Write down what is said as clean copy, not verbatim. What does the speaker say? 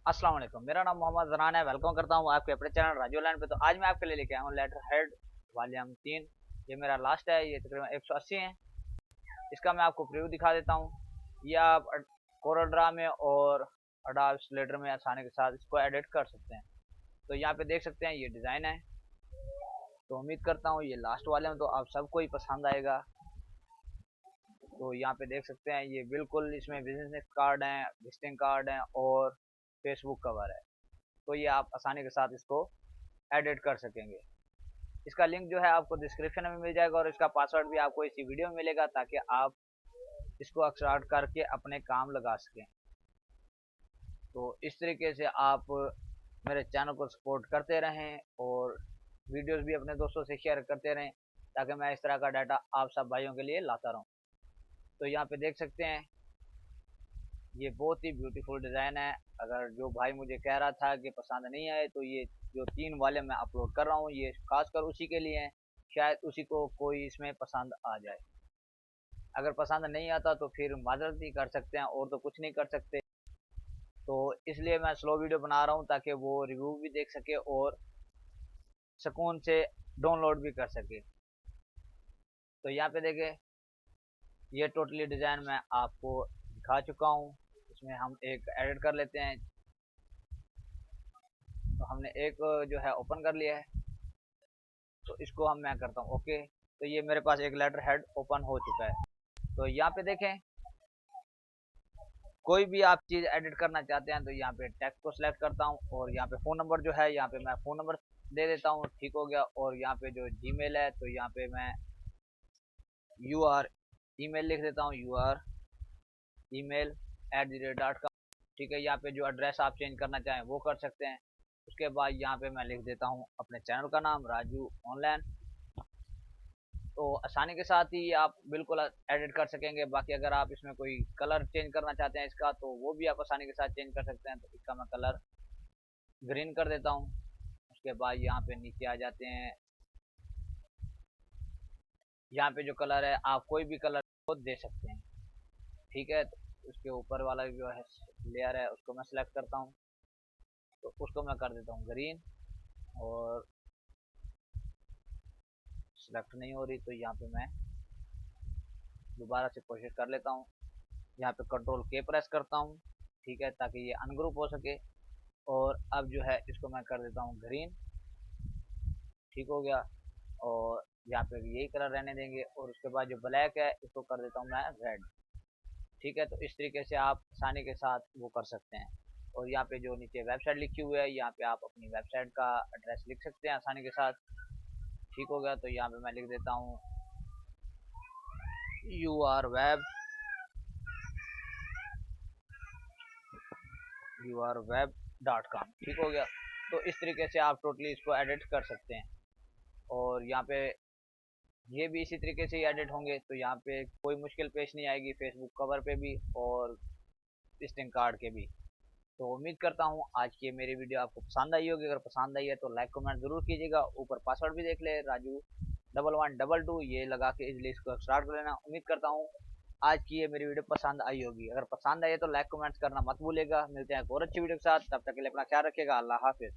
अस्सलाम वालेकुम। मेरा नाम मोहम्मद ज़नान है। वेलकम करता हूँ आपके अपने चैनल राजू लैंड पे। तो आज मैं आपके लिए लेके आया हूँ लेटर हेड वॉल्यूम 3। ये मेरा लास्ट है, ये तकरीबन 180 है। इसका मैं आपको प्रीव्यू दिखा देता हूँ। ये आप कोरल ड्रा में और अडोब इलस्ट्रेटर में आसानी के साथ इसको एडिट कर सकते हैं। तो यहाँ पे देख सकते हैं ये डिज़ाइन है। तो उम्मीद करता हूँ ये लास्ट वॉल्यूम तो आप सबको ही पसंद आएगा। तो यहाँ पे देख सकते हैं ये बिल्कुल इसमें बिजनेस कार्ड हैं, विजिटिंग कार्ड हैं और फेसबुक कवर है। तो ये आप आसानी के साथ इसको एडिट कर सकेंगे। इसका लिंक जो है आपको डिस्क्रिप्शन में मिल जाएगा और इसका पासवर्ड भी आपको इसी वीडियो में मिलेगा ताकि आप इसको एक्सट्रैक्ट करके अपने काम लगा सकें। तो इस तरीके से आप मेरे चैनल को सपोर्ट करते रहें और वीडियोस भी अपने दोस्तों से शेयर करते रहें ताकि मैं इस तरह का डाटा आप सब भाइयों के लिए लाता रहूं। तो यहाँ पे देख सकते हैं ये बहुत ही ब्यूटीफुल डिज़ाइन है। अगर जो भाई मुझे कह रहा था कि पसंद नहीं आए तो ये जो 3 वाले मैं अपलोड कर रहा हूँ ये खासकर उसी के लिए हैं, शायद उसी को कोई इसमें पसंद आ जाए। अगर पसंद नहीं आता तो फिर माजरत ही कर सकते हैं और तो कुछ नहीं कर सकते। तो इसलिए मैं स्लो वीडियो बना रहा हूँ ताकि वो रिव्यू भी देख सके और सुकून से डाउनलोड भी कर सके। तो यहाँ पे देखें ये टोटली डिज़ाइन मैं आपको दिखा चुका हूँ। इसमें हम एक एडिट कर लेते हैं। तो हमने एक जो है ओपन कर लिया है। तो इसको हम मैं करता हूँ ओके। तो ये मेरे पास एक लेटर हेड ओपन हो चुका है। तो यहाँ पे देखें कोई भी आप चीज़ एडिट करना चाहते हैं तो यहाँ पे टेक्स्ट को सिलेक्ट करता हूँ और यहाँ पे फ़ोन नंबर जो है यहाँ पे मैं फ़ोन नंबर दे देता हूँ। ठीक हो गया। और यहाँ पे जो जीमेल है तो यहाँ पे मैं email लिख देता हूँ email@com। ठीक है। यहाँ पे जो एड्रेस आप चेंज करना चाहें वो कर सकते हैं। उसके बाद यहाँ पे मैं लिख देता हूँ अपने चैनल का नाम राजू ऑनलाइन। तो आसानी के साथ ही आप बिल्कुल एडिट कर सकेंगे। बाकी अगर आप इसमें कोई कलर चेंज करना चाहते हैं इसका तो वो भी आप आसानी के साथ चेंज कर सकते हैं। तो इसका मैं कलर ग्रीन कर देता हूँ। उसके बाद यहाँ पे नीचे आ जाते हैं। यहाँ पे जो कलर है आप कोई भी कलर को दे सकते हैं। ठीक है। तो उसके ऊपर वाला जो है लेयर है उसको मैं सेलेक्ट करता हूँ। तो उसको मैं कर देता हूँ ग्रीन और सेलेक्ट नहीं हो रही तो यहाँ पे मैं दोबारा से कोशिश कर लेता हूँ। यहाँ पे कंट्रोल के प्रेस करता हूँ। ठीक है। ताकि ये अनग्रुप हो सके। और अब जो है इसको मैं कर देता हूँ ग्रीन। ठीक हो गया। और यहाँ पे भी यही कलर रहने देंगे और उसके बाद जो ब्लैक है इसको कर देता हूँ मैं रेड। ठीक है। तो इस तरीके से आप आसानी के साथ वो कर सकते हैं। और यहाँ पे जो नीचे वेबसाइट लिखी हुई है यहाँ पे आप अपनी वेबसाइट का एड्रेस लिख सकते हैं आसानी के साथ। ठीक हो गया। तो यहाँ पे मैं लिख देता हूँ urweb.com। ठीक हो गया। तो इस तरीके से आप टोटली इसको एडिट कर सकते हैं। और यहाँ पे ये भी इसी तरीके से ही एडिट होंगे। तो यहाँ पे कोई मुश्किल पेश नहीं आएगी फेसबुक कवर पे भी और विजिटिंग कार्ड के भी। तो उम्मीद करता हूँ आज की मेरी वीडियो आपको पसंद आई होगी। अगर पसंद आई है तो लाइक कमेंट जरूर कीजिएगा। ऊपर पासवर्ड भी देख ले राजू 1122 ये लगा के इस लिस्ट को स्टार्ट कर लेना। उम्मीद करता हूँ आज की ये मेरी वीडियो पसंद आई होगी। अगर पसंद आई है तो लाइक कमेंट्स करना मत भूलेगा। मिलते हैं एक और अच्छी वीडियो के साथ। तब तक के लिए अपना ख्याल रखिएगा। अल्लाह हाफिज।